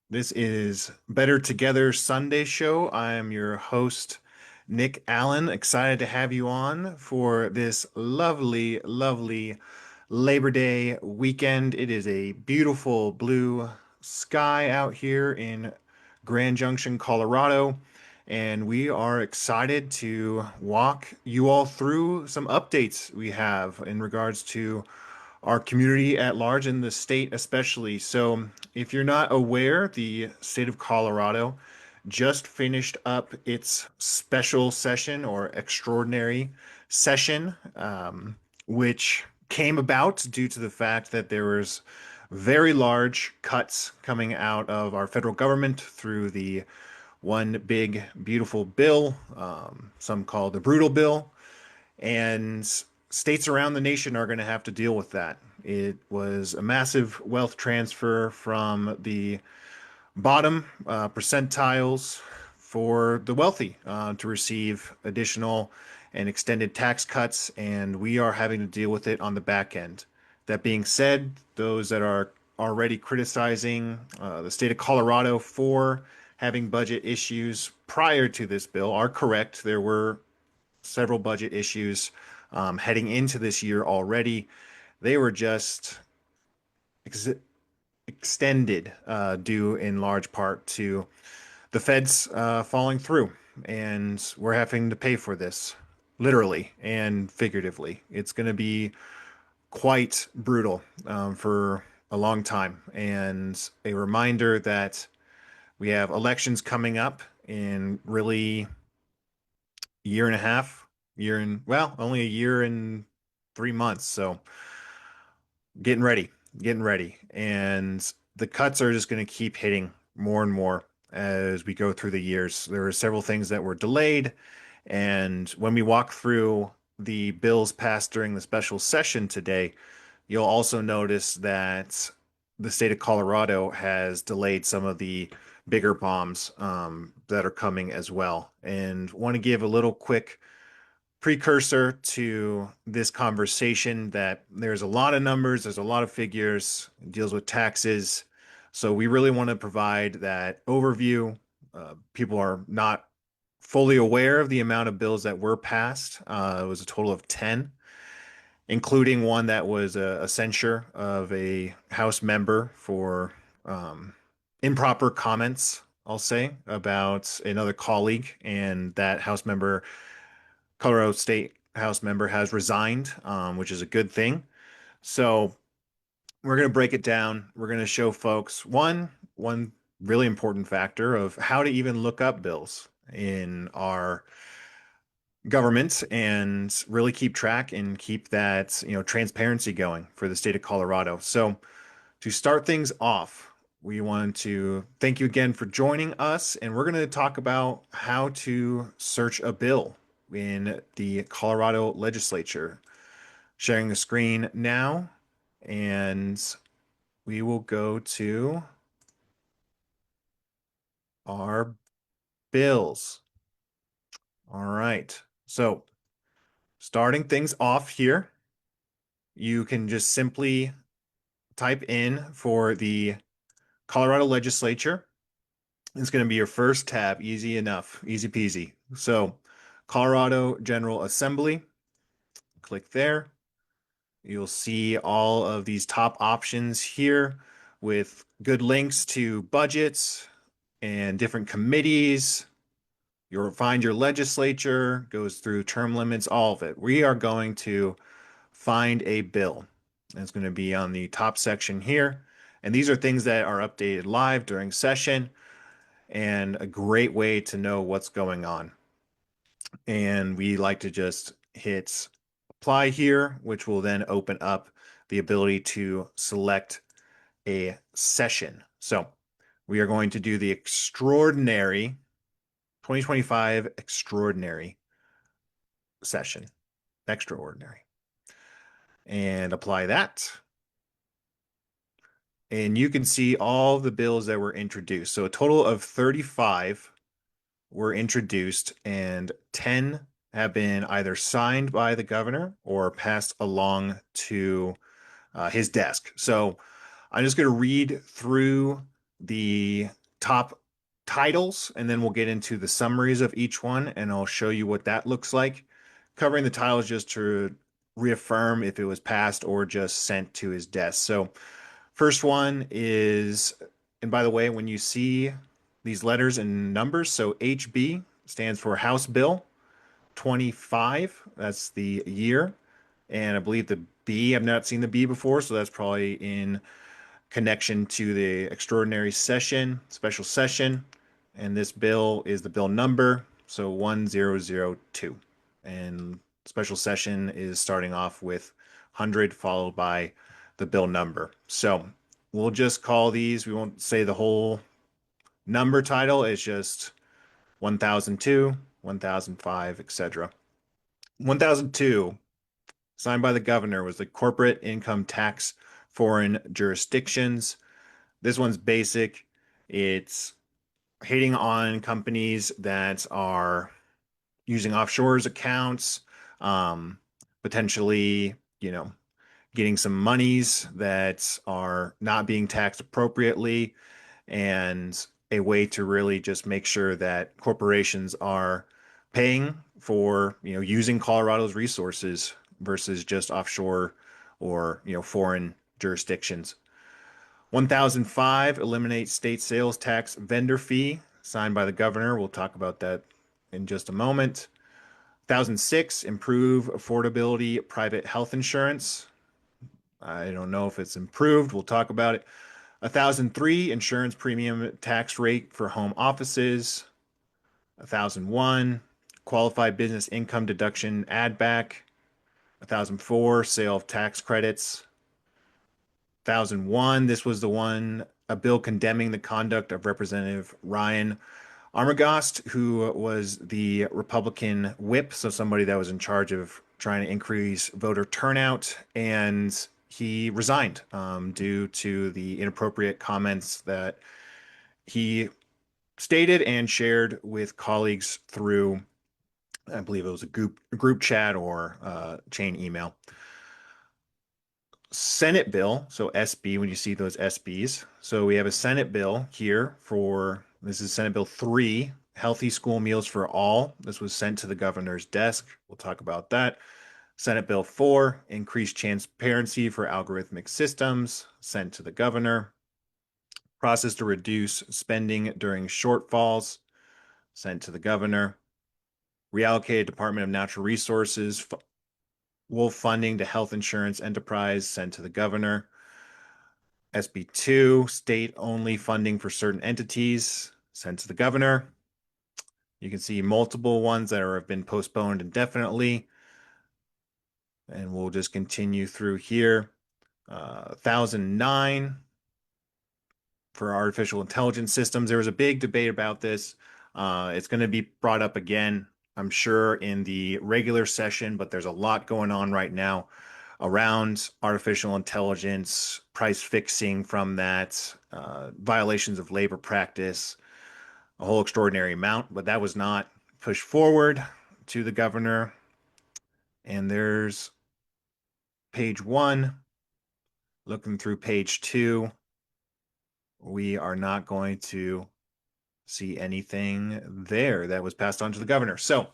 This is Better Together Sunday Show. I am your host, Nick Allen. Excited to have you on for this lovely, lovely Labor Day weekend. It is a beautiful blue sky out here in Grand Junction, Colorado, and we are excited to walk you all through some updates we have in regards to our community at large and the state especially. So, if you're not aware, the state of Colorado just finished up its special session or extraordinary session, which came about due to the fact that there was very large cuts coming out of our federal government through the one big beautiful bill, some call the brutal bill, and states around the nation are going to have to deal with that. It was a massive wealth transfer from the bottom percentiles for the wealthy to receive additional and extended tax cuts, and we are having to deal with it on the back end. That being said, those that are already criticizing the state of Colorado for having budget issues prior to this bill are correct. There were several budget issues heading into this year already. They were just ex extended due in large part to the feds falling through, and we're having to pay for this literally and figuratively. It's going to be quite brutal for a long time, and a reminder that we have elections coming up in really year and a half, only a year and 3 months. So getting ready. And the cuts are just going to keep hitting more and more as we go through the years. There are several things that were delayed. And when we walk through the bills passed during the special session today, you'll also notice that the state of Colorado has delayed some of the bigger bombs that are coming as well. And want to give a little quick precursor to this conversation that there's a lot of numbers, there's a lot of figures, it deals with taxes. So we really want to provide that overview. People are not fully aware of the amount of bills that were passed. It was a total of 10, including one that was a censure of a House member for improper comments, I'll say, about another colleague. And that House member, Colorado State House member, has resigned, which is a good thing. So we're going to break it down. We're going to show folks one really important factor of how to even look up bills in our government and really keep track and keep that, transparency going for the state of Colorado. So to start things off, we want to thank you again for joining us, and we're going to talk about how to search a bill in the Colorado Legislature. Sharing the screen now, and we will go to our bills. All right. So, starting things off here, you can just simply type in for the Colorado Legislature. It's going to be your first tab, easy enough, easy peasy. So, Colorado General Assembly, click there. You'll see all of these top options here with good links to budgets and different committees. You'll find your legislature, goes through term limits, all of it. We are going to find a bill. It's going to be on the top section here. And these are things that are updated live during session and a great way to know what's going on. And we like to just hit apply here, which will then open up the ability to select a session. So we are going to do the extraordinary 2025 extraordinary session, extraordinary, and apply that. And you can see all the bills that were introduced. So a total of 35 were introduced, and 10 have been either signed by the governor or passed along to his desk. So I'm just going to read through the top titles, and then we'll get into the summaries of each one, and I'll show you what that looks like. Covering the titles just to reaffirm if it was passed or just sent to his desk. So, first one is, and by the way, when you see these letters and numbers, so HB stands for House Bill 25, that's the year. And I believe the B, I've not seen the B before, so that's probably in connection to the extraordinary session, special session. And this bill is the bill number, so 1002. And special session is starting off with 100 followed by the bill number. So we'll just call these, we won't say the whole number title, it's just 1002, 1005, etc. 1002, signed by the governor, was the corporate income tax foreign jurisdictions. This one's basic. It's hating on companies that are using offshores accounts, um, potentially, getting some monies that are not being taxed appropriately, and a way to really just make sure that corporations are paying for, using Colorado's resources versus just offshore or, foreign jurisdictions. 1005, eliminate state sales tax vendor fee, signed by the governor. We'll talk about that in just a moment. 1006, improve affordability private health insurance. I don't know if it's improved. We'll talk about it. 1003, insurance premium tax rate for home offices. 1001, qualified business income deduction add back. 1004, sale of tax credits. 1001, this was the one, a bill condemning the conduct of Representative Ryan Armagost, who was the Republican whip, so somebody that was in charge of trying to increase voter turnout, and he resigned due to the inappropriate comments that he stated and shared with colleagues through, I believe it was a group chat or chain email. Senate bill, so SB, when you see those SBs. So we have a Senate bill here for, this is Senate Bill 3, Healthy School Meals for All. This was sent to the governor's desk. We'll talk about that. Senate Bill 4, Increased Transparency for Algorithmic Systems, sent to the governor. Process to reduce spending during shortfalls, sent to the governor. Reallocated Department of Natural Resources wolf funding to health insurance enterprise, sent to the governor. SB 2, state only funding for certain entities, sent to the governor. You can see multiple ones that have been postponed indefinitely. And we'll just continue through here. 1009 for artificial intelligence systems. There was a big debate about this. It's going to be brought up again, I'm sure, in the regular session, but there's a lot going on right now around artificial intelligence, price fixing from that, violations of labor practice, a whole extraordinary amount, but that was not pushed forward to the governor. And there's page 1. Looking through page 2, we are not going to see anything there that was passed on to the governor. So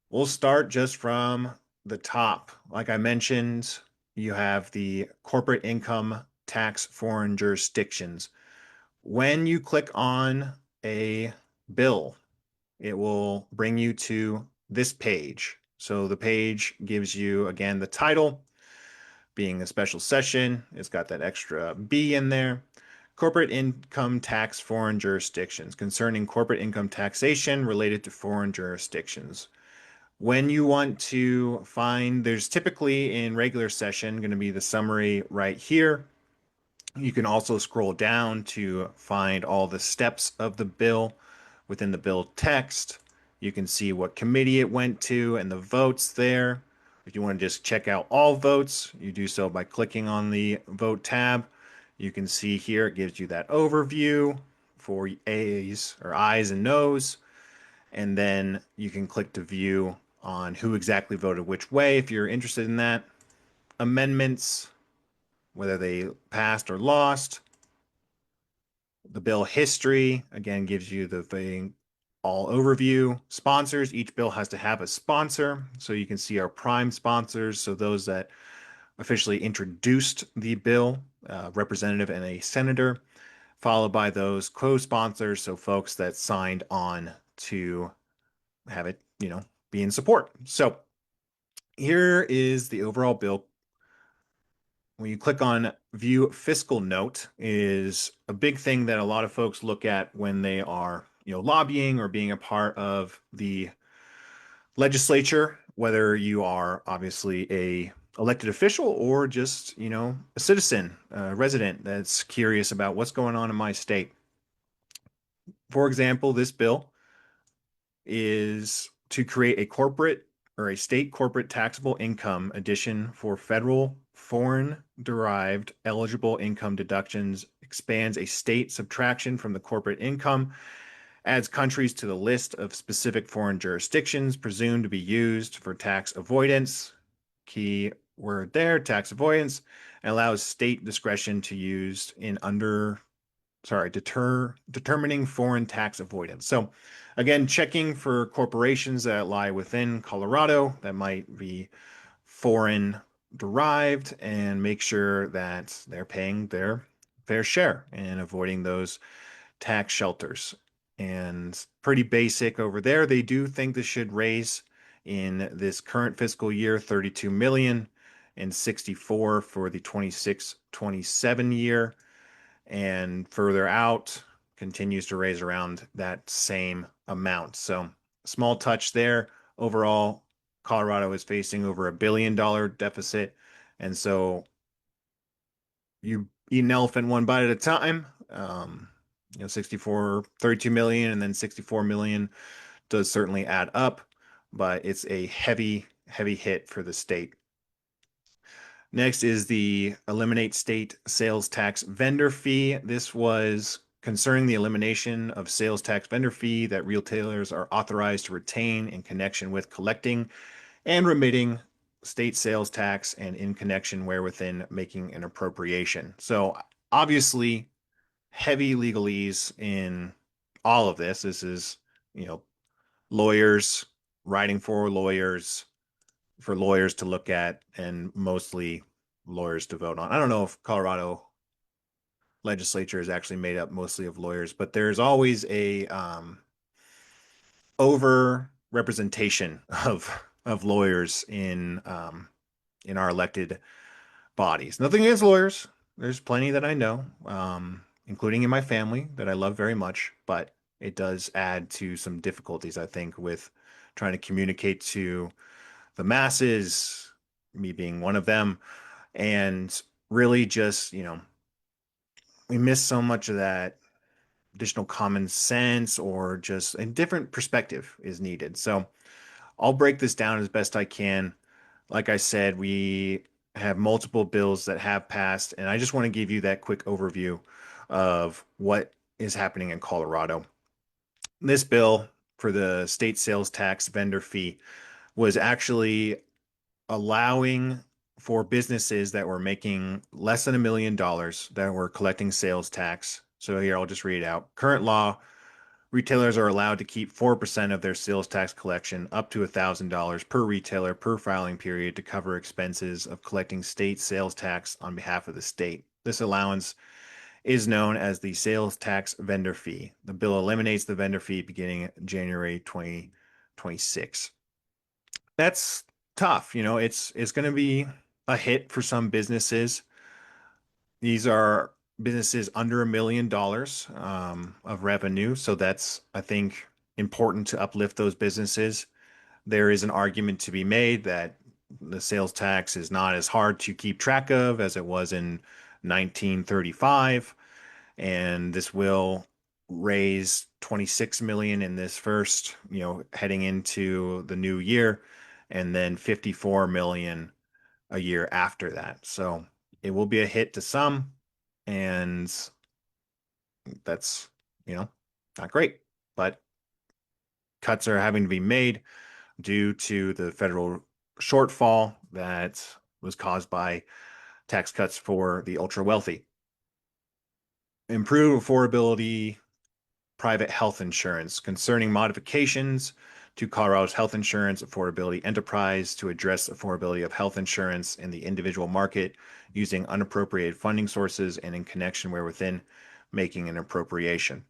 we'll start just from the top. Like I mentioned, you have the corporate income tax foreign jurisdictions. When you click on a bill, it will bring you to this page. So the page gives you, again, the title, being a special session. It's got that extra B in there. Corporate income tax foreign jurisdictions, concerning corporate income taxation related to foreign jurisdictions. When you want to find, there's typically in regular session going to be the summary right here. You can also scroll down to find all the steps of the bill within the bill text. You can see what committee it went to and the votes there. If you want to just check out all votes, you do so by clicking on the vote tab. You can see here it gives you that overview for A's or I's and no's. And then you can click to view on who exactly voted which way if you're interested in that. Amendments, whether they passed or lost, The bill history, again, gives you the thing all overview. Sponsors, each bill has to have a sponsor. So you can see our prime sponsors. So those that officially introduced the bill, representative and a senator, followed by those co-sponsors. So folks that signed on to have it, be in support. So here is the overall bill. When you click on view fiscal note is a big thing that a lot of folks look at when they are, lobbying or being a part of the legislature, whether you are obviously a elected official or just, a citizen, a resident that's curious about what's going on in my state. For example, this bill is to create a corporate or a state corporate taxable income addition for federal foreign derived eligible income deductions, expands a state subtraction from the corporate income, adds countries to the list of specific foreign jurisdictions presumed to be used for tax avoidance. Key word there, tax avoidance, and allows state discretion to use in determining foreign tax avoidance. So again, checking for corporations that lie within Colorado that might be foreign derived and make sure that they're paying their fair share and avoiding those tax shelters. And pretty basic over there. They do think this should raise in this current fiscal year 32 million and 64 for the 26-27 year, and further out continues to raise around that same amount. So small touch there. Overall, Colorado is facing over $1 billion deficit. And so you eat an elephant one bite at a time. 64, 32 million, and then 64 million does certainly add up, but it's a heavy, heavy hit for the state. Next is the eliminate state sales tax vendor fee. This was concerning the elimination of sales tax vendor fee that retailers are authorized to retain in connection with collecting and remitting state sales tax and in connection wherewithin making an appropriation. So obviously, heavy legalese in all of this. This is, lawyers writing for lawyers to look at and mostly lawyers to vote on. I don't know if Colorado legislature is actually made up mostly of lawyers, but there's always a over representation of lawyers in our elected bodies. Nothing against lawyers. There's plenty that I know, including in my family that I love very much, but it does add to some difficulties, I think, with trying to communicate to the masses, me being one of them, and really just, we miss so much of that additional common sense or just a different perspective is needed. So I'll break this down as best I can. Like I said, we have multiple bills that have passed, and I just want to give you that quick overview of what is happening in Colorado. This bill for the state sales tax vendor fee was actually allowing for businesses that were making less than $1 million that were collecting sales tax. So here, I'll just read it out. Current law, retailers are allowed to keep 4% of their sales tax collection up to $1,000 per retailer per filing period to cover expenses of collecting state sales tax on behalf of the state. This allowance is known as the sales tax vendor fee. The bill eliminates the vendor fee beginning January 2026. That's tough. It's going to be a hit for some businesses. These are businesses under $1 million of revenue. So that's, I think, important to uplift those businesses. There is an argument to be made that the sales tax is not as hard to keep track of as it was in 1935, and this will raise 26 million in this first, heading into the new year, and then 54 million a year after that. So it will be a hit to some, and that's, not great. But cuts are having to be made due to the federal shortfall that was caused by tax cuts for the ultra wealthy. improve affordability private health insurance concerning modifications to Colorado's health insurance affordability enterprise to address affordability of health insurance in the individual market using unappropriated funding sources and in connection wherewithin making an appropriation.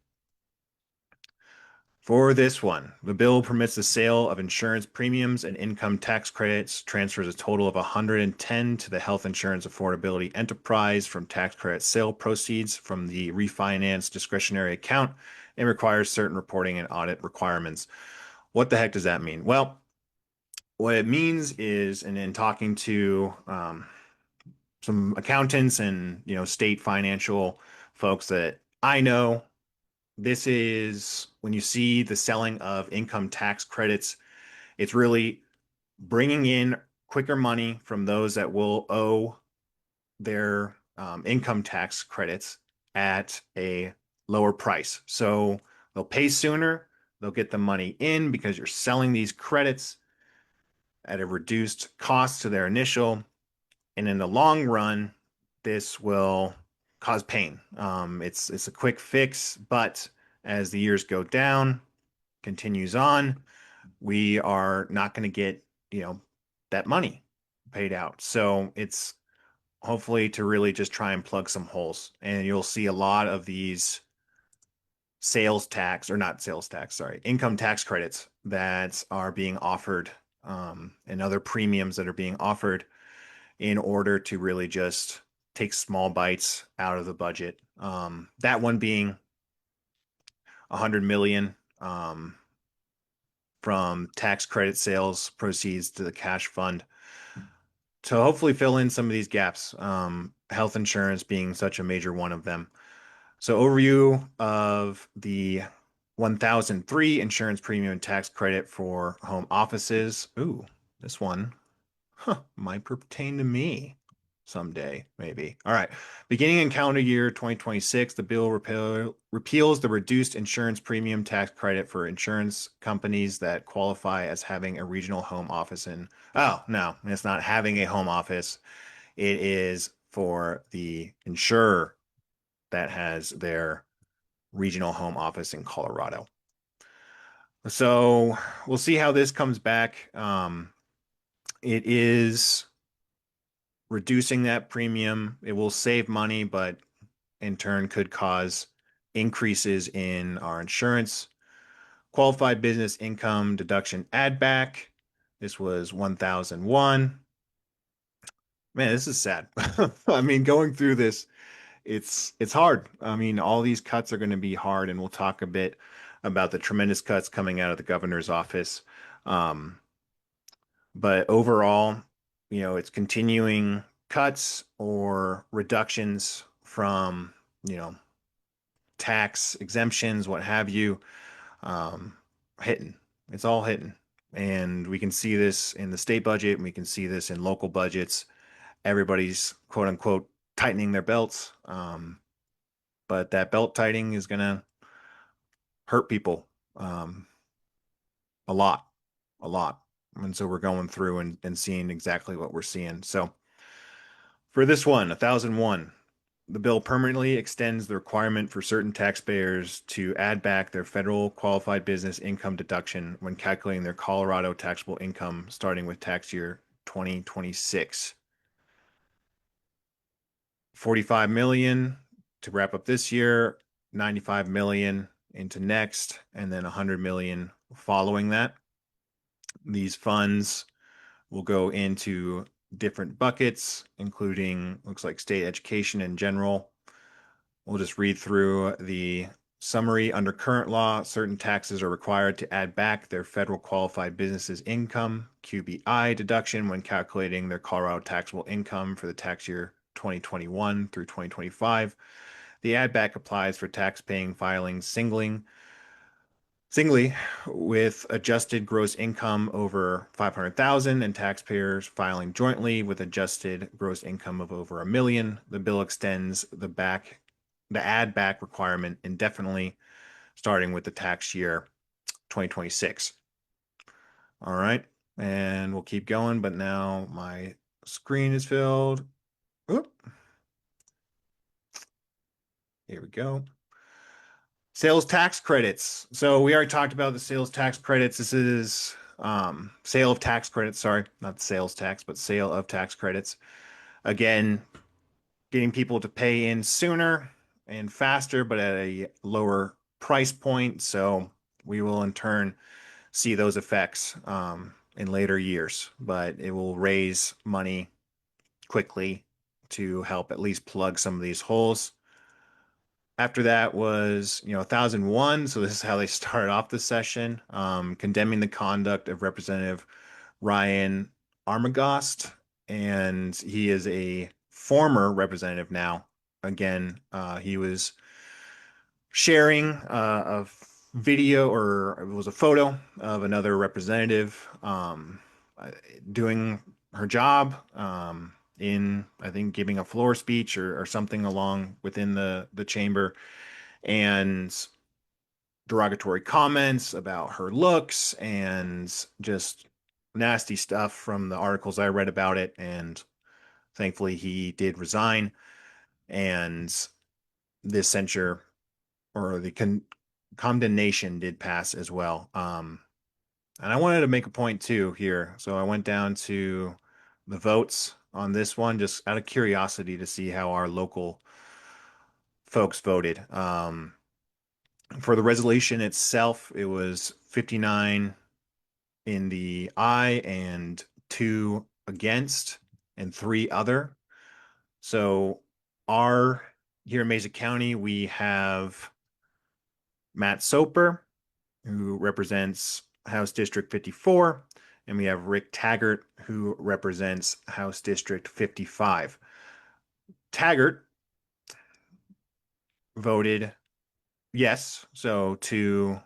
For this one, the bill permits the sale of insurance premiums and income tax credits, transfers a total of 110 to the Health Insurance Affordability Enterprise from tax credit sale proceeds from the refinance discretionary account, and requires certain reporting and audit requirements. What the heck does that mean? Well, what it means is, and in talking to some accountants and state financial folks that I know, this is when you see the selling of income tax credits, it's really bringing in quicker money from those that will owe their income tax credits at a lower price. So they'll pay sooner, they'll get the money in because you're selling these credits at a reduced cost to their initial. And in the long run, this will cause pain. It's a quick fix, but as the years go down, continues on, we are not going to get, that money paid out. So it's hopefully to really just try and plug some holes. And you'll see a lot of these sales tax or not sales tax, sorry, income tax credits that are being offered and other premiums that are being offered in order to really just take small bites out of the budget. That one being 100 million from tax credit sales proceeds to the cash fund to hopefully fill in some of these gaps. Health insurance being such a major one of them. So overview of the 1003 insurance premium and tax credit for home offices. Ooh, this one might pertain to me someday, maybe. All right. Beginning in calendar year 2026, the bill repeals the reduced insurance premium tax credit for insurance companies that qualify as having a regional home office in. Oh, no, it's not having a home office. It is for the insurer that has their regional home office in Colorado. So we'll see how this comes back. It is reducing that premium. It will save money, but in turn could cause increases in our insurance. Qualified business income deduction add back. This was 1001. Man, this is sad. I mean, going through this, it's hard. I mean, all these cuts are going to be hard, and we'll talk a bit about the tremendous cuts coming out of the governor's office. Um, but overall, it's continuing cuts or reductions from, you know, tax exemptions, what have you, um, hitting. It's all hitting. And we can see this in the state budget, and we can see this in local budgets. Everybody's quote unquote tightening their belts. But that belt tightening is going to hurt people um, a lot, a lot. And so we're going through and seeing exactly what we're seeing. So for this one, 1001, the bill permanently extends the requirement for certain taxpayers to add back their federal qualified business income deduction when calculating their Colorado taxable income starting with tax year 2026. 45 million to wrap up this year, 95 million into next, and then 100 million following that. These funds will go into different buckets, including looks like state education in general. We'll just read through the summary. Under current law, certain taxes are required to add back their federal qualified businesses income, QBI deduction, when calculating their Colorado taxable income for the tax year 2021 through 2025. The add back applies for tax paying filings singly with adjusted gross income over 500,000 and taxpayers filing jointly with adjusted gross income of over $1 million. The bill extends the add back requirement indefinitely, starting with the tax year 2026. All right, and we'll keep going, but now my screen is filled. Oop. Here we go. Sales tax credits. So we already talked about the sales tax credits. This is sale of tax credits. Sorry, not sales tax, but sale of tax credits. Again, getting people to pay in sooner and faster, but at a lower price point. So we will in turn see those effects in later years, but it will raise money quickly to help at least plug some of these holes. After that was, 1001. So this is how they started off the session, condemning the conduct of Representative Ryan Armagost, and he is a former representative now. Again, he was sharing a video, or it was a photo of another representative uh, doing her job in, I think, giving a floor speech or something along within the chamber, and derogatory comments about her looks and just nasty stuff from the articles I read about it. And thankfully, he did resign, and this censure or the condemnation did pass as well. And I wanted to make a point too here. So I went down to the votes on this one just out of curiosity to see how our local folks voted. For the resolution itself, it was 59 in the aye and 2 against and 3 other. So our here in Mesa County, we have Matt Soper, who represents House District 54, and we have Rick Taggart, who represents House District 55. Taggart voted yes, so to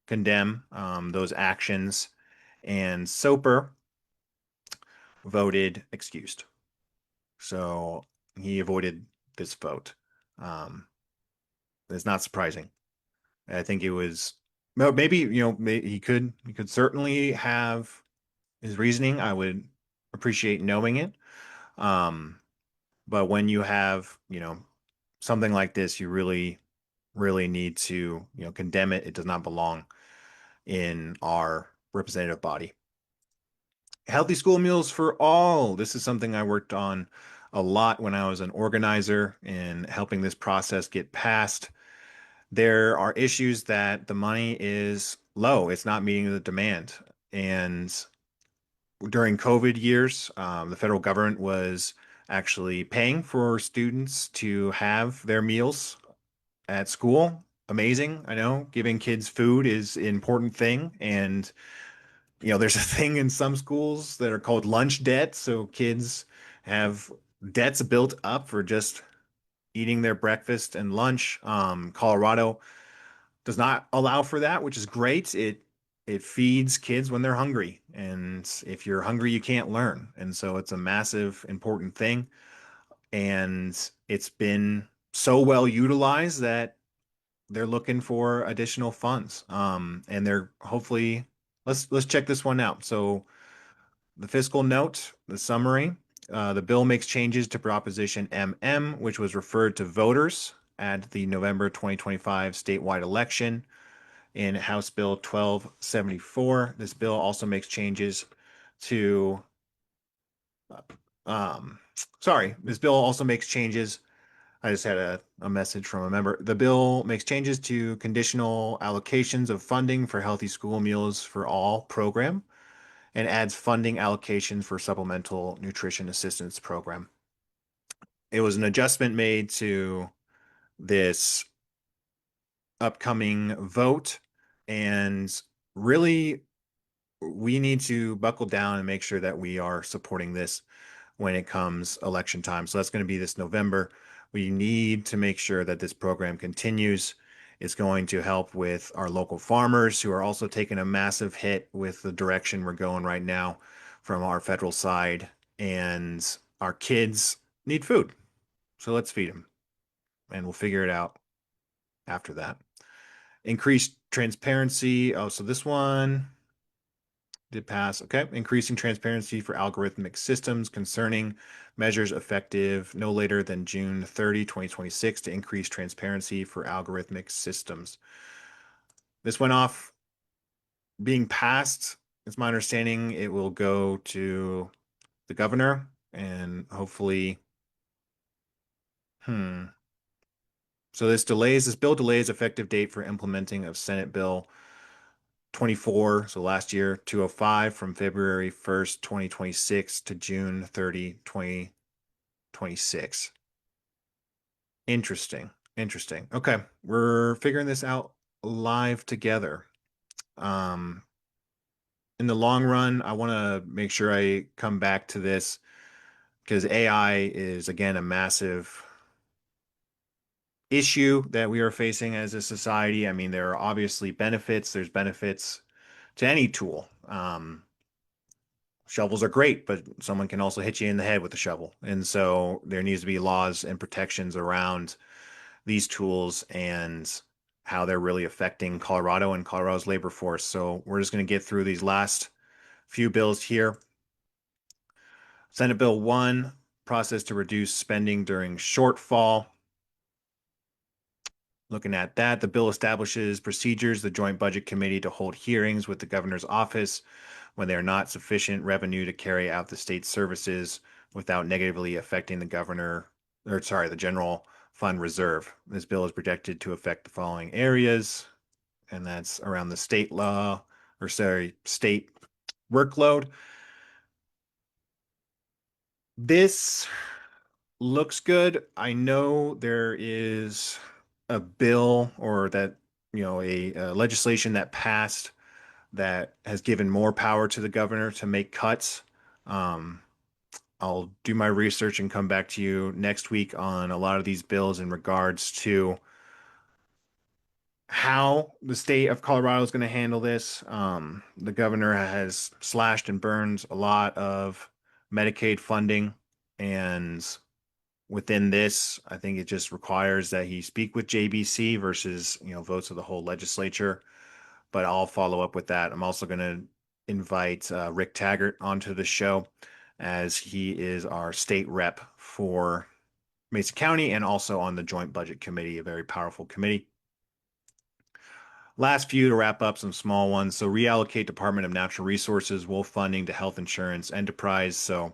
condemn those actions, and Soper voted excused. So he avoided this vote. Um, it's not surprising. I think it was, well, maybe, he could certainly have his reasoning. I would appreciate knowing it. Um, but when you have, something like this, you really, really need to, condemn it. It does not belong in our representative body. Healthy school meals for all. This is something I worked on a lot when I was an organizer in helping this process get passed. There are issues that the money is low. It's not meeting the demand. And during COVID years, the federal government was actually paying for students to have their meals at school. Amazing. I know giving kids food is an important thing. And, there's a thing in some schools that are called lunch debt. So kids have debts built up for just eating their breakfast and lunch. Colorado does not allow for that, which is great. It feeds kids when they're hungry, and if you're hungry, you can't learn. And so it's a massive, important thing. And it's been so well utilized that they're looking for additional funds. And they're hopefully let's check this one out. So the fiscal note, the summary. The bill makes changes to Proposition MM, which was referred to voters at the November 2025 statewide election in House Bill 1274. This bill also makes changes to, um, sorry, this bill also makes changes. I just had a message from a member. The bill makes changes to conditional allocations of funding for Healthy School Meals for All program and adds funding allocations for Supplemental Nutrition Assistance Program. It was an adjustment made to this upcoming vote, and really we need to buckle down and make sure that we are supporting this when it comes election time. So that's going to be this November. We need to make sure that this program continues. It's going to help with our local farmers who are also taking a massive hit with the direction we're going right now from our federal side. And our kids need food. So let's feed them, and we'll figure it out after that. Increased transparency. Oh, so this one, Did pass. Okay. Increasing transparency for algorithmic systems concerning measures effective no later than June 30, 2026 to increase transparency for algorithmic systems. This went off being passed. It's my understanding it will go to the governor and hopefully, hmm. So this bill delays effective date for implementing of Senate Bill 24, so last year, 205 from February 1st, 2026 to June 30, 2026. Interesting. Interesting. Okay. We're figuring this out live together. Um, in the long run, I want to make sure I come back to this because AI is again a massive issue that we are facing as a society. I mean, there are obviously benefits. There's benefits to any tool. Shovels are great, but someone can also hit you in the head with a shovel. And so there needs to be laws and protections around these tools and how they're really affecting Colorado and Colorado's labor force. So we're just going to get through these last few bills here. Senate Bill 1, process to reduce spending during shortfall. Looking at that, the bill establishes procedures, the Joint Budget Committee to hold hearings with the governor's office when there are not sufficient revenue to carry out the state services without negatively affecting the general fund reserve. This bill is projected to affect the following areas, and that's around the state workload. This looks good. I know there is a bill or that, a legislation that passed that has given more power to the governor to make cuts. Um, I'll do my research and come back to you next week on a lot of these bills in regards to how the state of Colorado is going to handle this. The governor has slashed and burned a lot of Medicaid funding, and within this, I think it just requires that he speak with JBC versus, votes of the whole legislature. But I'll follow up with that. I'm also going to invite Rick Taggart onto the show as he is our state rep for Mesa County and also on the Joint Budget Committee, a very powerful committee. Last few to wrap up, some small ones. So reallocate Department of Natural Resources wolf funding to health insurance enterprise. So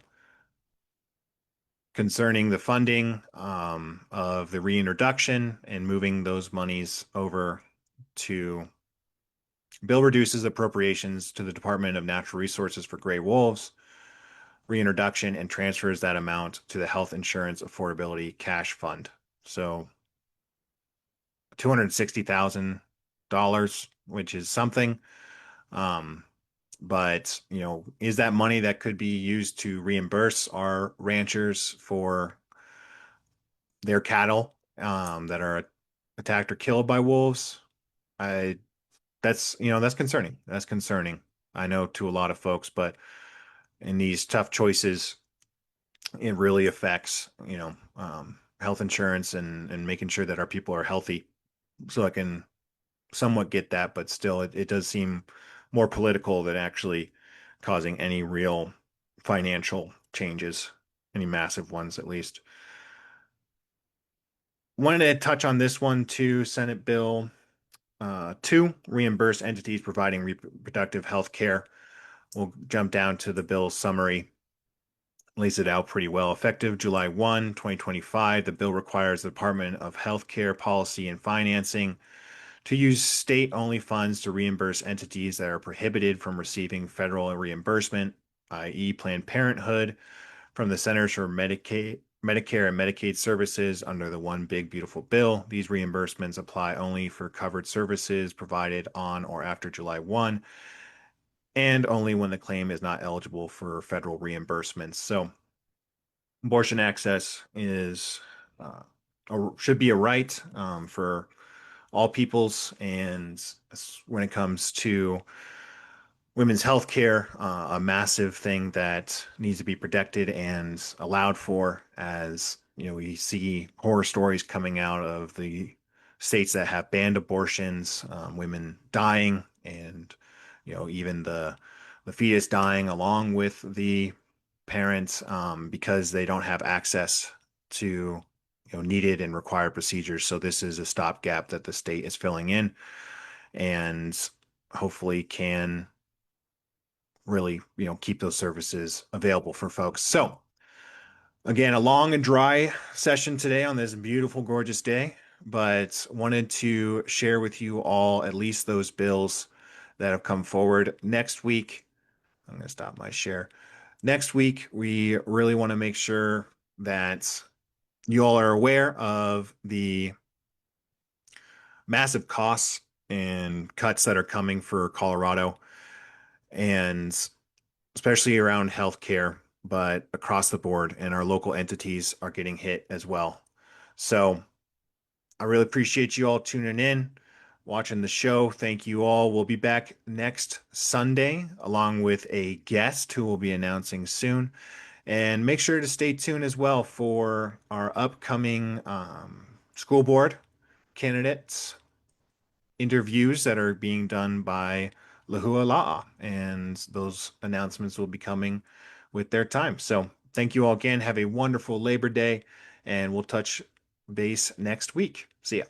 concerning the funding of the reintroduction and moving those monies over to bill reduces appropriations to the Department of Natural Resources for gray wolves reintroduction and transfers that amount to the Health Insurance Affordability Cash Fund. So $260,000, which is something. Um, but, is that money that could be used to reimburse our ranchers for their cattle that are attacked or killed by wolves? I that's concerning. That's concerning. I know to a lot of folks, but in these tough choices, it really affects, health insurance and making sure that our people are healthy. So I can somewhat get that, but still, it does seem more political than actually causing any real financial changes, any massive ones at least. Wanted to touch on this one too, Senate Bill 2, reimburse entities providing reproductive health care. We'll jump down to the bill's summary. Lays it out pretty well. Effective July 1, 2025, the bill requires the Department of Healthcare Policy and Financing to use state-only funds to reimburse entities that are prohibited from receiving federal reimbursement, i.e., Planned Parenthood, from the Centers for Medicare and Medicaid Services under the One Big Beautiful Bill. These reimbursements apply only for covered services provided on or after July 1 and only when the claim is not eligible for federal reimbursements. So abortion access is should be a right for all peoples, and when it comes to women's health care, a massive thing that needs to be protected and allowed for. As we see horror stories coming out of the states that have banned abortions, women dying, and even the the fetus dying along with the parents because they don't have access to needed and required procedures. So this is a stopgap that the state is filling in and hopefully can really keep those services available for folks. So again, a long and dry session today on this beautiful, gorgeous day, but wanted to share with you all at least those bills that have come forward. Next week, I'm going to stop my share. Next week, we really want to make sure that you all are aware of the massive costs and cuts that are coming for Colorado, and especially around healthcare, but across the board, and our local entities are getting hit as well. So I really appreciate you all tuning in, watching the show. Thank you all. We'll be back next Sunday along with a guest who we'll be announcing soon. And make sure to stay tuned as well for our upcoming school board candidates interviews that are being done by Lahua La'a, and those announcements will be coming with their time. So thank you all again. Have a wonderful Labor Day, and we'll touch base next week. See ya.